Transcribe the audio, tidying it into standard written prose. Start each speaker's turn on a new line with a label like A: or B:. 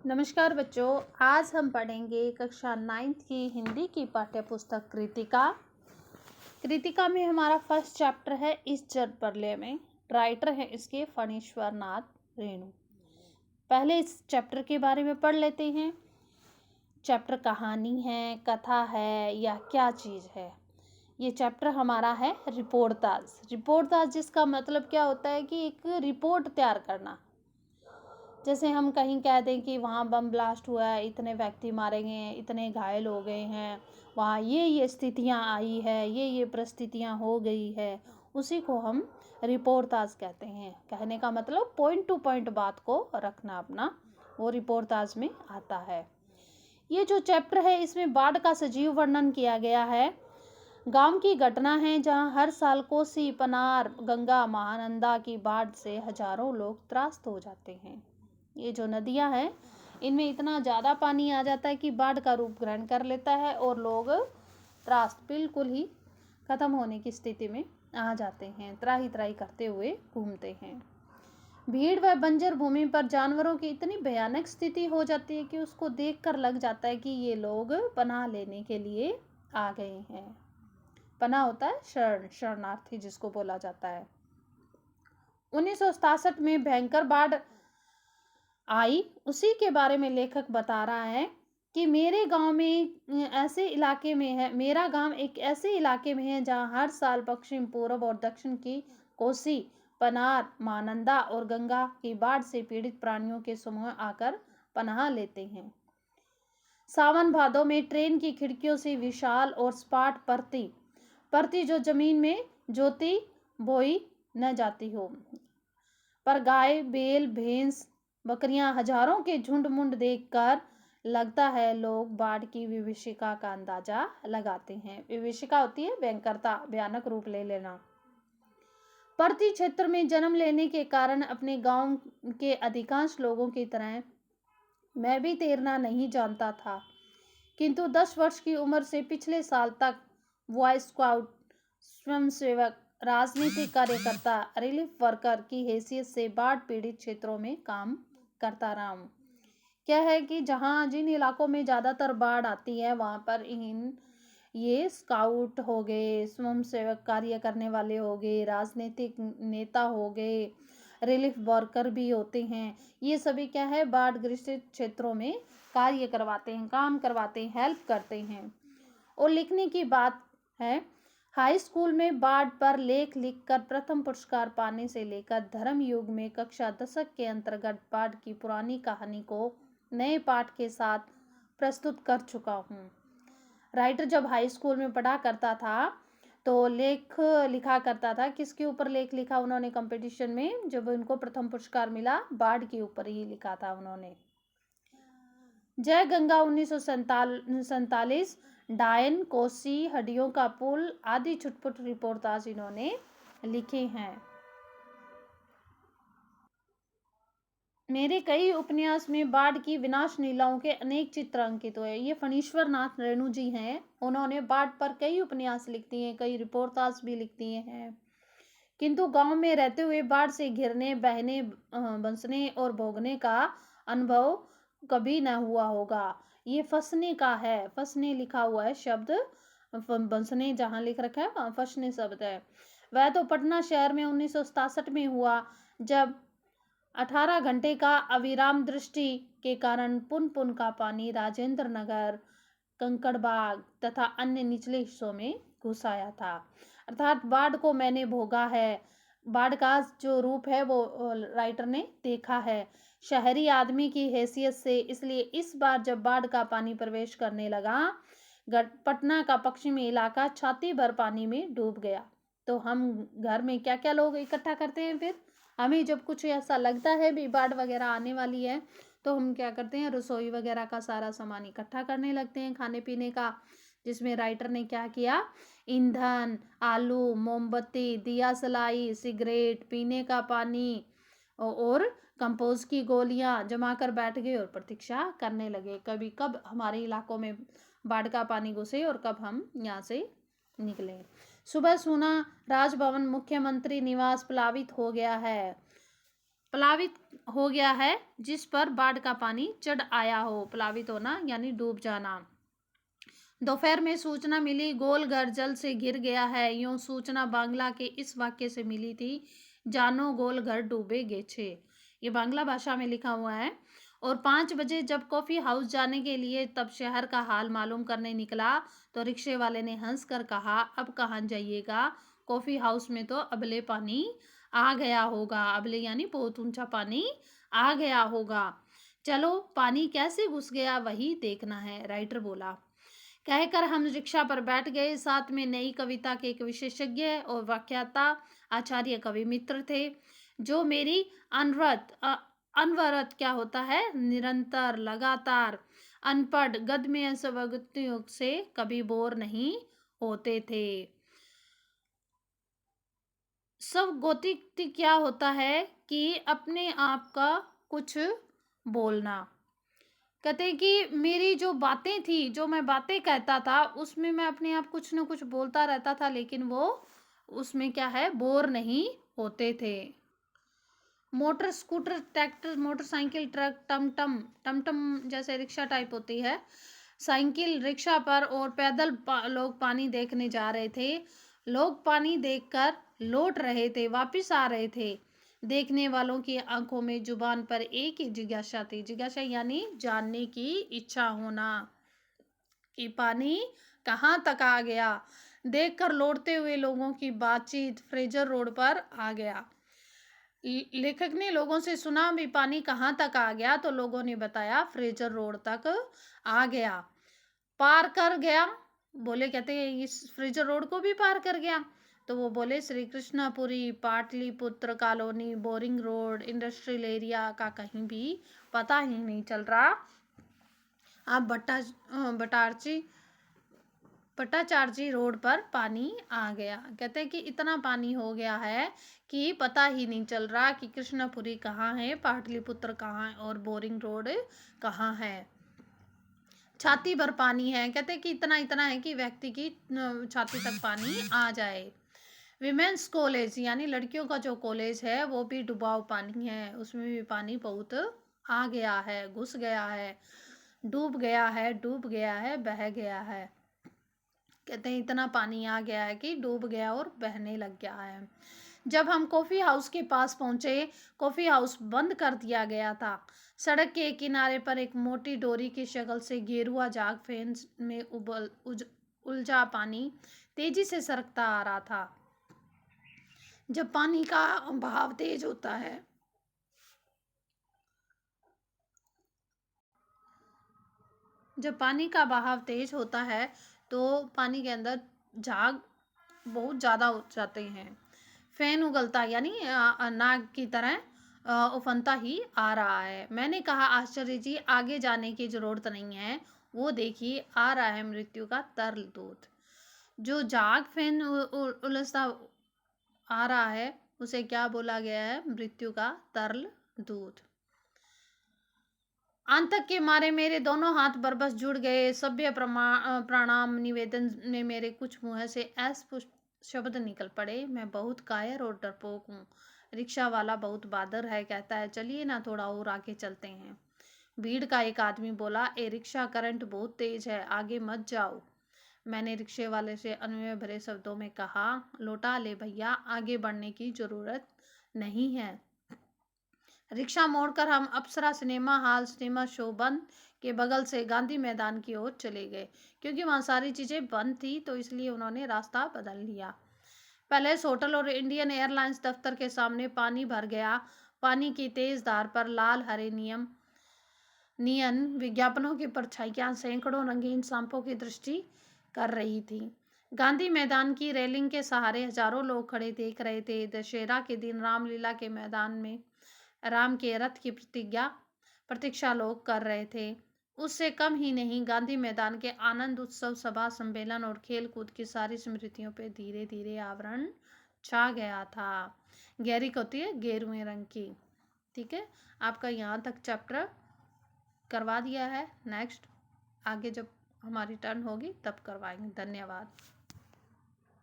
A: नमस्कार बच्चों, आज हम पढ़ेंगे कक्षा 9th की हिंदी की पाठ्य पुस्तक कृतिका। कृतिका में हमारा फर्स्ट चैप्टर है इस जलप्रलय में। राइटर है इसके फणीश्वर नाथ रेणु। पहले इस चैप्टर के बारे में पढ़ लेते हैं। चैप्टर कहानी है, कथा है या क्या चीज़ है। ये चैप्टर हमारा है रिपोर्टाज। रिपोर्टाज जिसका मतलब क्या होता है कि एक रिपोर्ट तैयार करना। जैसे हम कहीं कह दें कि वहाँ बम ब्लास्ट हुआ है, इतने व्यक्ति मारे गए हैं, इतने घायल हो गए हैं, वहाँ ये स्थितियाँ आई है, ये परिस्थितियाँ हो गई है, उसी को हम रिपोर्टाज कहते हैं। कहने का मतलब पॉइंट टू पॉइंट बात को रखना अपना, वो रिपोर्टाज में आता है। ये जो चैप्टर है इसमें बाढ़ का सजीव वर्णन किया गया है। गांव की घटना है जहां हर साल कोसी, पनार, गंगा, महानंदा की बाढ़ से हजारों लोग त्रस्त हो जाते हैं। ये जो नदियां हैं इनमें इतना ज़्यादा पानी आ जाता है कि बाढ़ का रूप ग्रहण कर लेता है और लोग त्रास्त बिल्कुल ही ख़त्म होने की स्थिति में आ जाते हैं, त्राही त्राही करते हुए घूमते हैं। भीड़ व बंजर भूमि पर जानवरों की इतनी भयानक स्थिति हो जाती है कि उसको देखकर लग जाता है कि ये लोग पनाह लेने के लिए आ गए हैं। पनाह होता है शरणार्थी जिसको बोला जाता है। 1967 में भयंकर बाढ़ आई, उसी के बारे में लेखक बता रहा है कि मेरे गांव में ऐसे इलाके में है, मेरा गांव एक ऐसे इलाके में है जहां हर साल पश्चिम, पूर्व और दक्षिण की कोसी, पनार, महानंदा और गंगा की बाढ़ से पीड़ित प्राणियों के समूह आकर पनाह लेते हैं। सावन भादों में ट्रेन की खिड़कियों से विशाल और सपाट परती जो जमीन में जोती बोई न जाती हो, पर गाय, बैल, भैंस, बकरियां हजारों के झुंड मुंड देखकर लगता है लोग बाढ़ की विभीषिका का अंदाजा लगाते हैं। विभीषिका होती है भयंकरता, भयानक रूप ले लेना। परती क्षेत्र में जन्म लेने के कारण अपने गांव के अधिकांश लोगों की तरह मैं भी तैरना नहीं जानता था, किंतु 10 वर्ष की उम्र से पिछले साल तक बॉय स्काउट, स्वयंसेवक, राजनीतिक कार्यकर्ता, रिलीफ वर्कर की हैसियत से बाढ़ पीड़ित क्षेत्रों में काम करता रहा हूँ। क्या है कि जहाँ जिन इलाकों में ज़्यादातर बाढ़ आती है वहाँ पर ये स्काउट हो गए, स्वयंसेवक कार्य करने वाले हो गए, राजनीतिक नेता हो गए, रिलीफ वर्कर भी होते हैं। ये सभी क्या है, बाढ़ ग्रसित क्षेत्रों में कार्य करवाते हैं, काम करवाते हैं, हेल्प करते हैं। और लिखने की बात है, हाई स्कूल में बाढ़ पर लेख लिखकर प्रथम पुरस्कार पाने से लेकर धर्म युग में कक्षा दशक के अंतर्गत बाढ़ की पुरानी कहानी को नए पाठ के साथ प्रस्तुत कर चुका हूँ। राइटर जब हाई स्कूल में पढ़ा करता था तो लेख लिखा करता था। किसके ऊपर लेख लिखा उन्होंने कंपटीशन में? जब उनको प्रथम पुरस्कार मिला, बाढ़ के ऊपर ही लिखा था उन्होंने। जय गंगा 1947, डायन, कोसी, हड्डियों का पुल आदि छुटपुट रिपोर्टाज इन्होंने लिखे हैं। मेरे कई उपन्यास में बाढ़ की विनाश लीलाओं के अनेक चित्र अंकित हुए। ये फणीश्वर नाथ रेणु जी हैं, उन्होंने बाढ़ पर कई उपन्यास लिख दिए हैं, कई रिपोर्टाज भी लिख दिए हैं। किंतु गांव में रहते हुए बाढ़ से घिरने, बहने, बसने और भोगने का अनुभव कभी न हुआ होगा। ये फसने का है, फसने लिखा हुआ है शब्द, बसने जहाँ लिख रखा है वहाँ फसने शब्द है। वह तो पटना शहर में 1967 में हुआ, जब 18 घंटे का अविराम दृष्टि के कारण पुन पुन का पानी राजेंद्र नगर, कंकड़बाग तथा अन्य निचले हिस्सों में घुस आया था। अर्थात बाढ़ को मैंने भोगा है, बाढ़ का जो रूप है वो राइटर ने देखा है शहरी आदमी की हैसियत से। इसलिए इस बार जब बाढ़ का पानी प्रवेश करने लगा, पटना का पश्चिमी इलाका छाती भर पानी में डूब गया। तो हम घर में क्या क्या लोग इकट्ठा करते हैं, फिर हमें जब कुछ ऐसा लगता है भी बाढ़ वगैरह आने वाली है तो हम क्या करते हैं, रसोई वगैरह का सारा सामान इकट्ठा करने लगते हैं, खाने पीने का। जिसमें राइटर ने क्या किया, ईंधन, आलू, मोमबत्ती, दिया सलाई, सिगरेट, पीने का पानी और कंपोज की गोलियां जमा कर बैठ गए और प्रतीक्षा करने लगे कभी कब हमारे इलाकों में बाढ़ का पानी घुसे और कब हम यहाँ से निकले। सुबह सुना राजभवन, मुख्यमंत्री निवास प्लावित हो गया है। प्लावित हो गया है, जिस पर बाढ़ का पानी चढ़ आया हो। प्लावित होना यानी डूब जाना। दोपहर में सूचना मिली, गोलघर जल से घिर गया है। यूं सूचना बांग्ला के इस वाक्य से मिली थी, जानो गोलघर डूबे गेछे। ये बांग्ला भाषा में लिखा हुआ है। और 5 बजे जब कॉफी हाउस जाने के लिए तब शहर का हाल मालूम करने निकला, तो रिक्शे वाले ने हंसकर कहा, अब कहाँ जाइएगा, कॉफी हाउस में तो अबले पानी आ गया होगा। अबले यानी बहुत ऊंचा पानी आ गया होगा। चलो, पानी कैसे घुस गया वही देखना है, राइटर बोला। कहकर हम रिक्शा पर बैठ गए। साथ में नई कविता के एक विशेषज्ञ और व्याख्याता आचार्य कवि मित्र थे, जो मेरी अनवरत क्या होता है, निरंतर, लगातार, अनपढ़ गद्य स्वगतियों से कभी बोर नहीं होते थे। सब गौतिक क्या होता है कि अपने आप का कुछ बोलना। कहते हैं कि मेरी जो बातें थी, जो मैं बातें कहता था, उसमें मैं अपने आप कुछ ना कुछ बोलता रहता था, लेकिन वो उसमें क्या है, बोर नहीं होते थे। Motor, scooter, tractor, motorcycle, truck, टमटम, टमटम जैसे रिक्शा टाइप होती है, साइकिल, रिक्शा पर और पैदल लोग पानी देखने जा रहे थे। लोग पानी देखकर लौट रहे थे, वापिस आ रहे थे। देखने वालों की आंखों में, जुबान पर एक ही जिज्ञासा थी। जिज्ञासा यानी जानने की इच्छा होना कि पानी कहाँ तक आ गया। देखकर लौटते हुए लोगों की बातचीत फ्रेजर रोड पर आ गया। लेखक ने लोगों से सुना भी पानी कहाँ तक आ गया, तो लोगों ने बताया फ्रेजर रोड तक आ गया। पार कर गया, बोले, कहते हैं इस फ्रेजर रोड को भी पार कर गया। तो वो बोले, Shri Krishnapuri, Pataliputra colony, boring road, industrial area का कहीं भी पता ही नहीं चल रहा। आप भट्टाचार्जी रोड पर पानी आ गया। कहते हैं कि इतना पानी हो गया है कि पता ही नहीं चल रहा कि कृष्णपुरी कहाँ है, पाटलिपुत्र कहाँ है और बोरिंग रोड कहाँ है। छाती भर पानी है। कहते हैं कि इतना इतना है कि व्यक्ति की छाती तक पानी आ जाए। विमेंस कॉलेज यानी लड़कियों का जो कॉलेज है, वो भी डुबाव पानी है, उसमें भी पानी बहुत आ गया है, घुस गया है, डूब गया है, डूब गया है, बह गया है। कहते हैं इतना पानी आ गया है कि डूब गया और बहने लग गया है। जब हम कॉफी हाउस के पास पहुंचे, कॉफी हाउस बंद कर दिया गया था। सड़क के किनारे पर एक मोटी डोरी की शक्ल से गेरुआ जाग फैन में उलझा पानी तेजी से सरकता आ रहा था। जब पानी का बहाव तेज होता है, जब पानी का बहाव तेज होता है तो पानी के अंदर झाग बहुत ज़्यादा हो जाते हैं। फैन उगलता यानी नाग की तरह उफनता ही आ रहा है। मैंने कहा, आश्चर्य जी, आगे जाने की जरूरत नहीं है, वो देखिए आ रहा है मृत्यु का तरल दूत। जो जाग फैन उलझता आ रहा है, उसे क्या बोला गया है, मृत्यु का तरल दूत। आतंक के मारे मेरे दोनों हाथ बरबस जुड़ गए। सभ्य प्रणाम निवेदन में मेरे कुछ मुंह से अस्पष्ट शब्द निकल पड़े। मैं बहुत कायर और डरपोक हूँ। रिक्शा वाला बहुत बहादुर है, कहता है चलिए ना, थोड़ा और आगे चलते हैं। भीड़ का एक आदमी बोला, ए रिक्शा, करंट बहुत तेज है, आगे मत जाओ। मैंने रिक्शे वाले से अनुनय भरे शब्दों में कहा, लौटा ले भैया, आगे बढ़ने की जरूरत नहीं है। रिक्शा मोड़कर हम अप्सरा सिनेमा हॉल, सिनेमा शो बंद के बगल से गांधी मैदान की ओर चले गए। क्योंकि वहाँ सारी चीज़ें बंद थी, तो इसलिए उन्होंने रास्ता बदल लिया। पैलेस होटल और इंडियन एयरलाइंस दफ्तर के सामने पानी भर गया। पानी की तेज धार पर लाल हरे नियन विज्ञापनों की परछाइयां सैकड़ों रंगीन सांपों की दृष्टि कर रही थी। गांधी मैदान की रेलिंग के सहारे हजारों लोग खड़े देख रहे थे। दशहरा के दिन रामलीला के मैदान में राम के रथ की प्रतीक्षा लोग कर रहे थे। उससे कम ही नहीं, गांधी मैदान के आनंद उत्सव, सभा, सम्मेलन और खेल कूद की सारी स्मृतियों पे धीरे धीरे आवरण छा गया था। गहरी होती है गेरुए रंग की। ठीक है, आपका यहाँ तक चैप्टर करवा दिया है। नेक्स्ट आगे जब हमारी टर्न होगी तब करवाएंगे। धन्यवाद।